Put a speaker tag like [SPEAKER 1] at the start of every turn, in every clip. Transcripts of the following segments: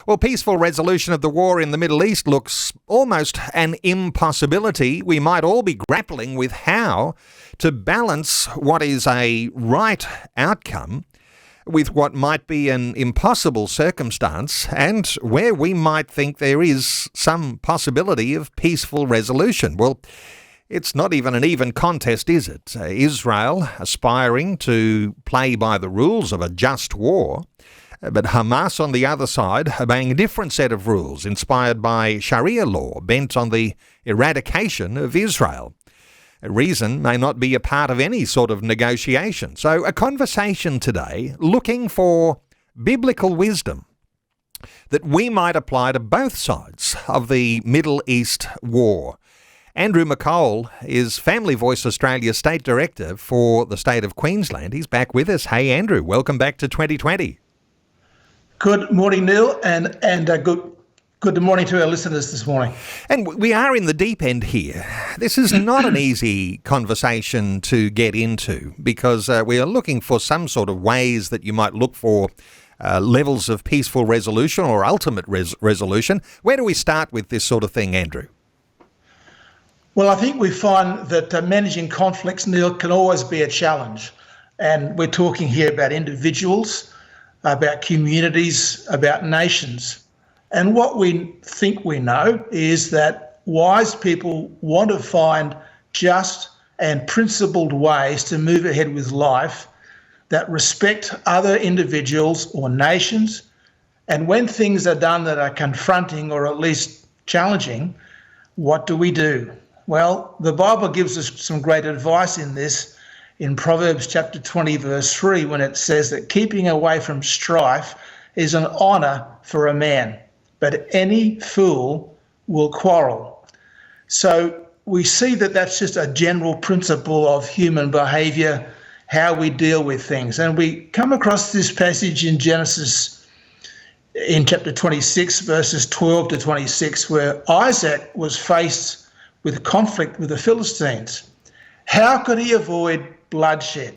[SPEAKER 1] Well, peaceful resolution of the war in the Middle East looks almost an impossibility. We might all be grappling with how to balance what is a right outcome with what might be an impossible circumstance, and where we might think there is some possibility of peaceful resolution. Well, it's not even an even contest, is it? Israel aspiring to play by the rules of a just war, but Hamas on the other side obeying a different set of rules inspired by Sharia law bent on the eradication of Israel. Reason may not be a part of any sort of negotiation. So a conversation today looking for biblical wisdom that we might apply to both sides of the Middle East war. Andrew McColl is Family Voice Australia State Director for the state of Queensland. He's back with us. Hey, Andrew, welcome back to 2020.
[SPEAKER 2] Good morning, Neil, and good morning to our listeners this morning.
[SPEAKER 1] And we are in the deep end here. This is not an easy conversation to get into because we are looking for some sort of ways that you might look for levels of peaceful resolution or ultimate resolution. Where do we start with this sort of thing, Andrew?
[SPEAKER 2] Well, I think we find that managing conflicts, Neil, can always be a challenge. And we're talking here about individuals, about communities, about nations. And what we think we know is that wise people want to find just and principled ways to move ahead with life that respect other individuals or nations. And when things are done that are confronting or at least challenging, what do we do? Well, the Bible gives us some great advice in this in Proverbs chapter 20, verse 3, when it says that keeping away from strife is an honour for a man, but any fool will quarrel. So we see that that's just a general principle of human behaviour, how we deal with things. And we come across this passage in Genesis in chapter 26, verses 12 to 26, where Isaac was faced with conflict with the Philistines. How could he avoid bloodshed?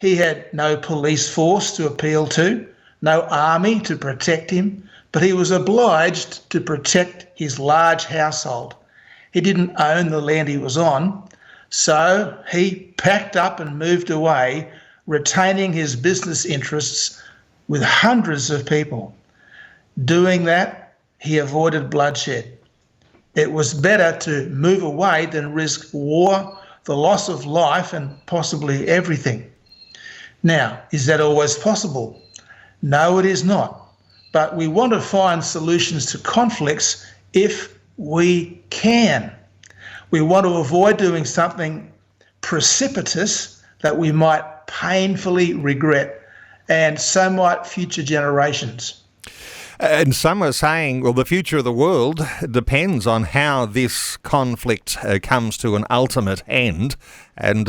[SPEAKER 2] He had no police force to appeal to, no army to protect him, but he was obliged to protect his large household. He didn't own the land he was on, so he packed up and moved away, retaining his business interests with hundreds of people. Doing that, he avoided bloodshed. It was better to move away than risk war, the loss of life, and possibly everything. Now, is that always possible? No, it is not. But we want to find solutions to conflicts if we can. We want to avoid doing something precipitous that we might painfully regret, and so might future generations.
[SPEAKER 1] And some are saying, well, the future of the world depends on how this conflict comes to an ultimate end. And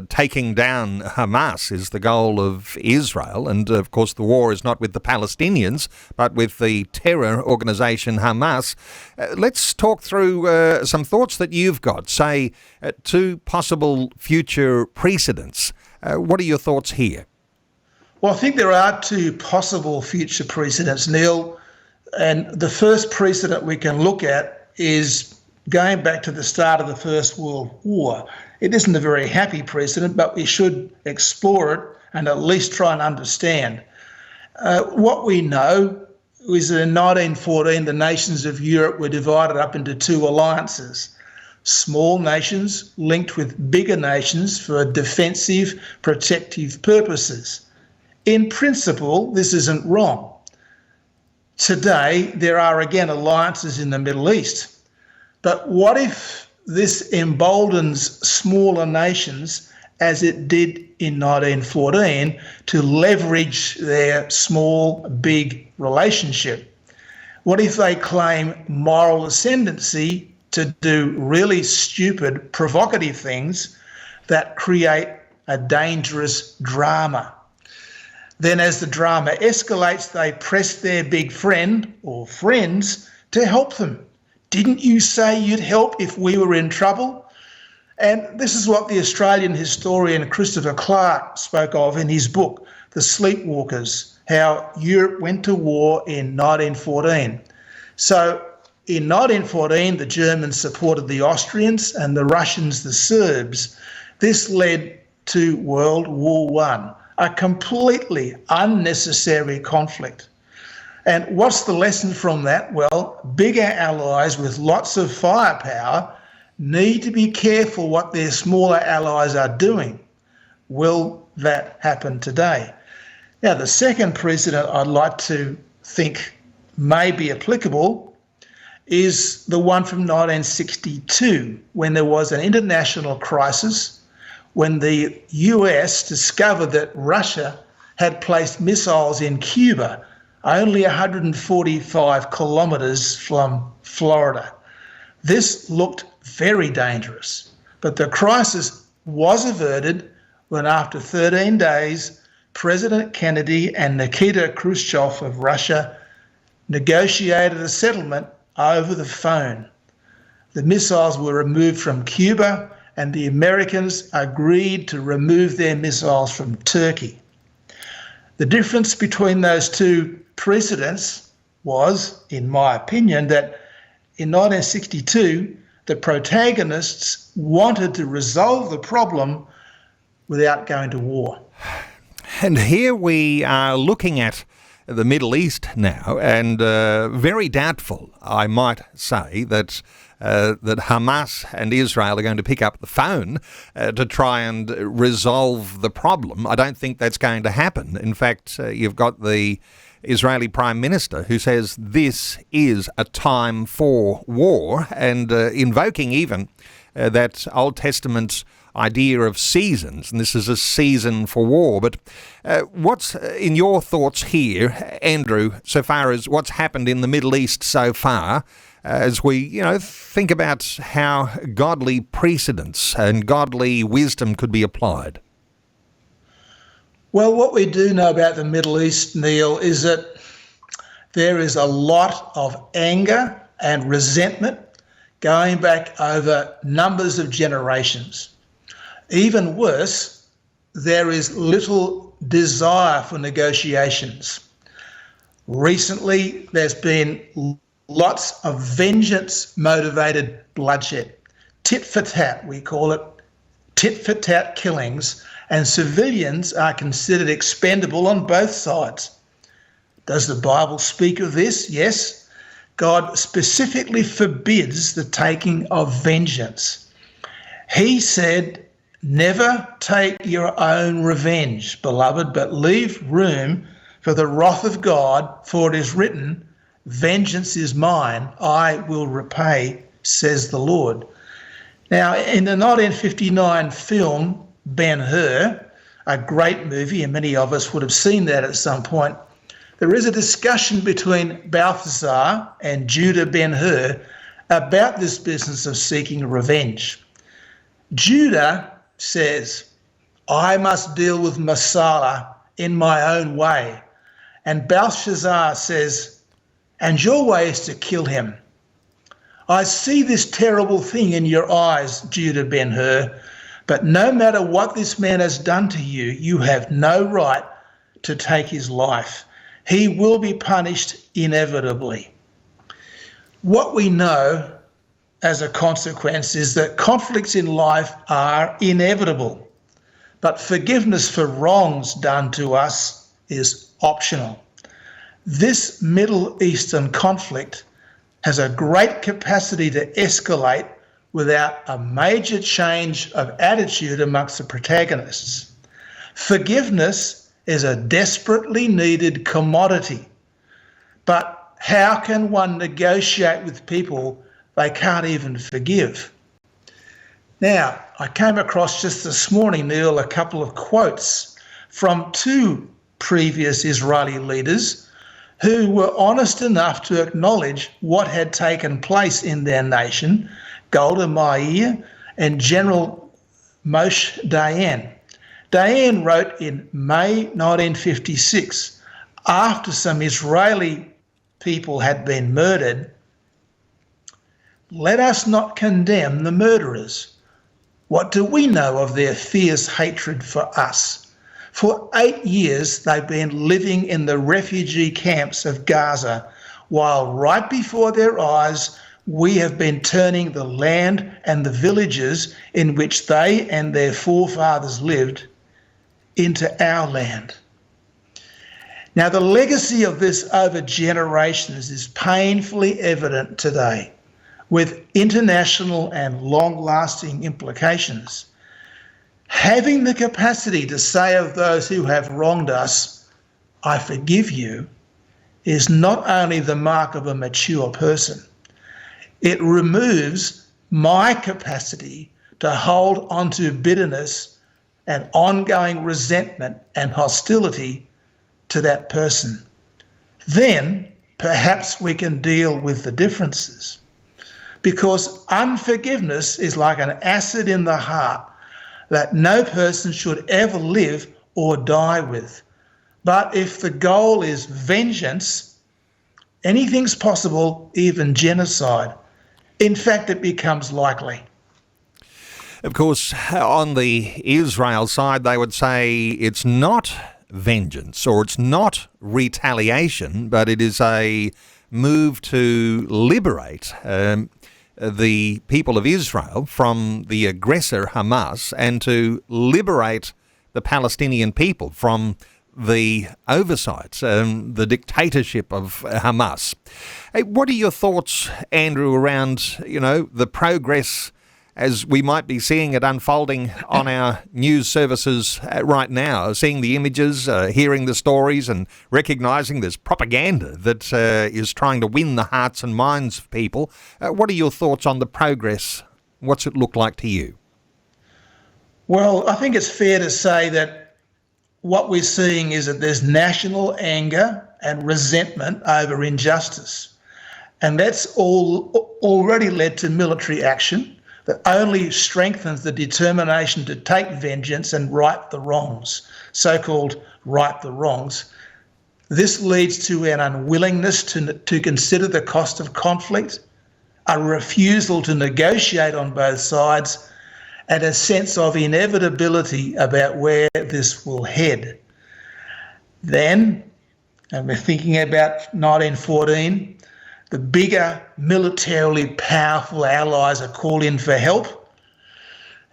[SPEAKER 1] taking down Hamas is the goal of Israel. And, of course, the war is not with the Palestinians, but with the terror organisation Hamas. Let's talk through some thoughts that you've got, say, two possible future precedents. What are your thoughts here?
[SPEAKER 2] Well, I think there are two possible future precedents, Neil. And the first precedent we can look at is going back to the start of the First World War. It isn't a very happy precedent, but we should explore it and at least try and understand. What we know is that in 1914, the nations of Europe were divided up into two alliances. Small nations linked with bigger nations for defensive, protective purposes. In principle, this isn't wrong. Today, there are again alliances in the Middle East. But what if this emboldens smaller nations, as it did in 1914, to leverage their small-big relationship? What if they claim moral ascendancy to do really stupid, provocative things that create a dangerous drama? Then as the drama escalates, they press their big friend or friends to help them. Didn't you say you'd help if we were in trouble? And this is what the Australian historian Christopher Clark spoke of in his book, The Sleepwalkers, how Europe went to war in 1914. So in 1914, the Germans supported the Austrians and the Russians the Serbs. This led to World War I, a completely unnecessary conflict. And what's the lesson from that? Well, bigger allies with lots of firepower need to be careful what their smaller allies are doing. Will that happen today? Now, the second precedent I'd like to think may be applicable is the one from 1962, when there was an international crisis, when the US discovered that Russia had placed missiles in Cuba, only 145 kilometres from Florida. This looked very dangerous, but the crisis was averted when, after 13 days, President Kennedy and Nikita Khrushchev of Russia negotiated a settlement over the phone. The missiles were removed from Cuba, and the Americans agreed to remove their missiles from Turkey. The difference between those two precedents was, in my opinion, that in 1962, the protagonists wanted to resolve the problem without going to war.
[SPEAKER 1] And here we are looking at the Middle East now, and very doubtful, I might say, that Hamas and Israel are going to pick up the phone to try and resolve the problem. I don't think that's going to happen. In fact, you've got the Israeli Prime Minister who says this is a time for war, and invoking even that Old Testament idea of seasons, and this is a season for war. But what's in your thoughts here, Andrew, so far as what's happened in the Middle East so far, as we, think about how godly precedents and godly wisdom could be applied?
[SPEAKER 2] Well, what we do know about the Middle East, Neil, is that there is a lot of anger and resentment going back over numbers of generations. Even worse, there is little desire for negotiations. Recently, there's been lots of vengeance-motivated bloodshed. Tit for tat, we call it. Tit for tat killings, and civilians are considered expendable on both sides. Does the Bible speak of this? Yes. God specifically forbids the taking of vengeance. He said, "Never take your own revenge, beloved, but leave room for the wrath of God, for it is written, 'Vengeance is mine, I will repay,' says the Lord." Now, in the 1959 film Ben-Hur, a great movie, and many of us would have seen that at some point, there is a discussion between Balthazar and Judah Ben-Hur about this business of seeking revenge. Judah says, "I must deal with Masala in my own way." And Belshazzar says, "And your way is to kill him." "I see this terrible thing in your eyes, Judah Ben-Hur, but no matter what this man has done to you, you have no right to take his life. He will be punished inevitably." What we know as a consequence is that conflicts in life are inevitable, but forgiveness for wrongs done to us is optional. This Middle Eastern conflict has a great capacity to escalate without a major change of attitude amongst the protagonists. Forgiveness is a desperately needed commodity, but how can one negotiate with people they can't even forgive? Now, I came across just this morning, Neil, a couple of quotes from two previous Israeli leaders who were honest enough to acknowledge what had taken place in their nation, Golda Meir and General Moshe Dayan. Dayan wrote in May 1956, after some Israeli people had been murdered, "Let us not condemn the murderers. What do we know of their fierce hatred for us? For 8 years, they've been living in the refugee camps of Gaza, while right before their eyes, we have been turning the land and the villages in which they and their forefathers lived into our land. Now, the legacy of this over generations is painfully evident today, with international and long-lasting implications. Having the capacity to say of those who have wronged us, "I forgive you," is not only the mark of a mature person, it removes my capacity to hold onto bitterness and ongoing resentment and hostility to that person. Then perhaps we can deal with the differences. Because unforgiveness is like an acid in the heart that no person should ever live or die with. But if the goal is vengeance, anything's possible, even genocide. In fact, it becomes likely.
[SPEAKER 1] Of course, on the Israel side, they would say it's not vengeance or it's not retaliation, but it is a move to liberate the people of Israel from the aggressor Hamas and to liberate the Palestinian people from the oversight, the dictatorship of Hamas. Hey, what are your thoughts, Andrew, around, the progress as we might be seeing it unfolding on our news services right now, seeing the images, hearing the stories and recognising there's propaganda that is trying to win the hearts and minds of people. What are your thoughts on the progress? What's it look like to you?
[SPEAKER 2] Well, I think it's fair to say that what we're seeing is that there's national anger and resentment over injustice. And that's all already led to military action that only strengthens the determination to take vengeance and right the wrongs, so-called right the wrongs. This leads to an unwillingness to consider the cost of conflict, a refusal to negotiate on both sides, and a sense of inevitability about where this will head. Then, and we're thinking about 1914, the bigger, militarily powerful allies are called in for help.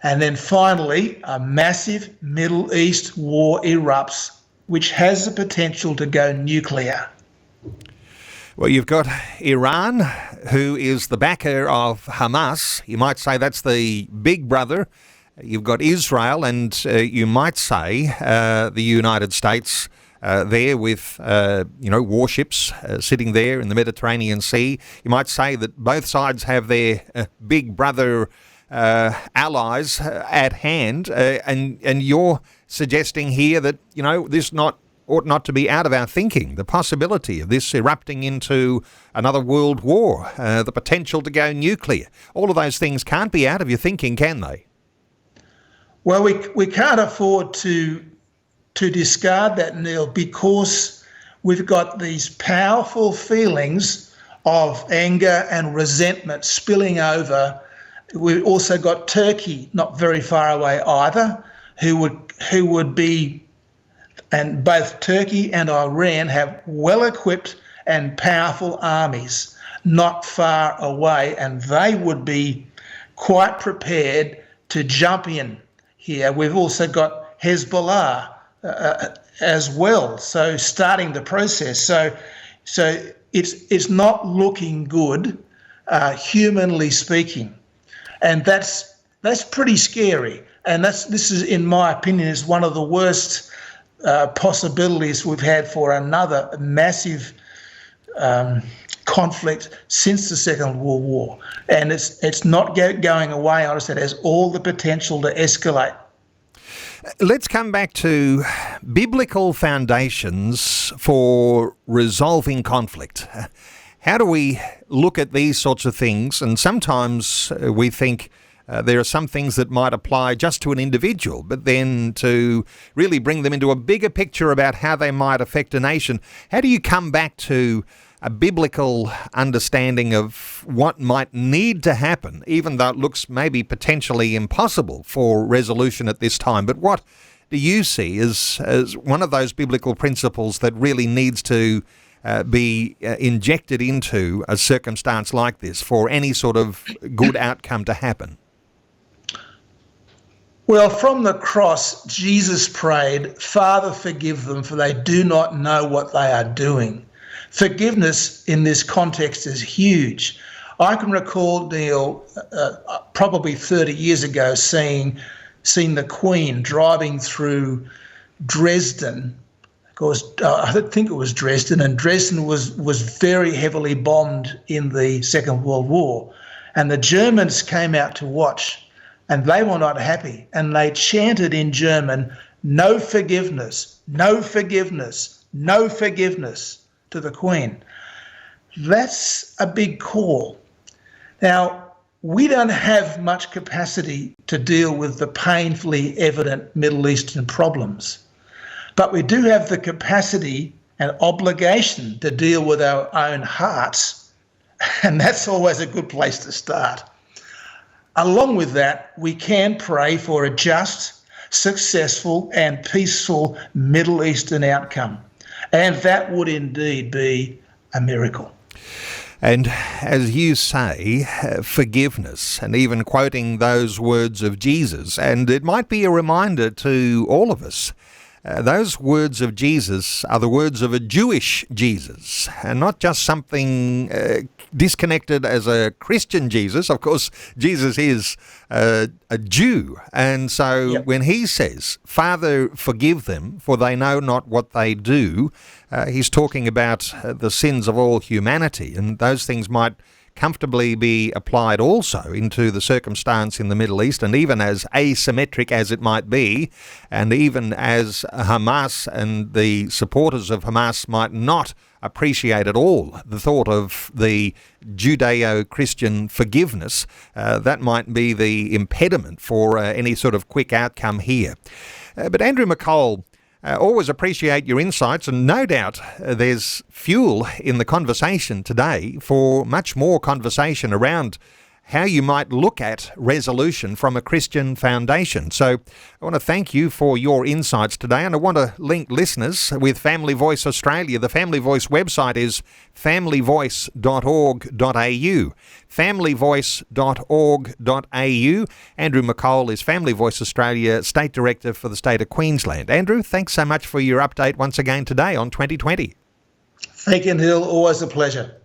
[SPEAKER 2] And then finally, a massive Middle East war erupts, which has the potential to go nuclear.
[SPEAKER 1] Well, you've got Iran, who is the backer of Hamas. You might say that's the big brother. You've got Israel, and you might say the United States there with, warships sitting there in the Mediterranean Sea. You might say that both sides have their big brother allies at hand, and you're suggesting here that, this ought not to be out of our thinking, the possibility of this erupting into another world war, the potential to go nuclear. All of those things can't be out of your thinking, can they?
[SPEAKER 2] Well, we can't afford to discard that, Neil, because we've got these powerful feelings of anger and resentment spilling over. We've also got Turkey, not very far away either, who would be, and both Turkey and Iran have well-equipped and powerful armies not far away, and they would be quite prepared to jump in here. We've also got Hezbollah as well, so starting the process. So it's not looking good, humanly speaking, and that's pretty scary. And this is, in my opinion, is one of the worst possibilities we've had for another massive conflict since the Second World War, and it's not going away. I said, it has all the potential to escalate.
[SPEAKER 1] Let's come back to biblical foundations for resolving conflict. How do we look at these sorts of things? And sometimes we think there are some things that might apply just to an individual, but then to really bring them into a bigger picture about how they might affect a nation. How do you come back to a biblical understanding of what might need to happen, even though it looks maybe potentially impossible for resolution at this time? But what do you see as one of those biblical principles that really needs to be injected into a circumstance like this for any sort of good outcome to happen?
[SPEAKER 2] Well, from the cross, Jesus prayed, "Father, forgive them, for they do not know what they are doing." Forgiveness in this context is huge. I can recall, Neil, probably 30 years ago, seeing the Queen driving through Dresden. Of course, I think it was Dresden, and Dresden was very heavily bombed in the Second World War. And the Germans came out to watch, and they were not happy. And they chanted in German, "No forgiveness, no forgiveness, no forgiveness," to the Queen. That's a big call. Now, we don't have much capacity to deal with the painfully evident Middle Eastern problems, but we do have the capacity and obligation to deal with our own hearts, and that's always a good place to start. Along with that, we can pray for a just, successful and peaceful Middle Eastern outcome, and that would indeed be a miracle.
[SPEAKER 1] And as you say, forgiveness, and even quoting those words of Jesus, and it might be a reminder to all of us, those words of Jesus are the words of a Jewish Jesus, and not just something disconnected as a Christian Jesus. Of course, Jesus is a Jew, and so when he says, "Father, forgive them, for they know not what they do," he's talking about the sins of all humanity, and those things might comfortably be applied also into the circumstance in the Middle East, and even as asymmetric as it might be, and even as Hamas and the supporters of Hamas might not appreciate at all the thought of the Judeo-Christian forgiveness, that might be the impediment for any sort of quick outcome here. But Andrew McColl, always appreciate your insights, and no doubt there's fuel in the conversation today for much more conversation around how you might look at resolution from a Christian foundation. So I want to thank you for your insights today, and I want to link listeners with Family Voice Australia. The Family Voice website is familyvoice.org.au. familyvoice.org.au. Andrew McColl is Family Voice Australia State Director for the state of Queensland. Andrew, thanks so much for your update once again today on 2020.
[SPEAKER 2] Thank you, Neil. Always a pleasure.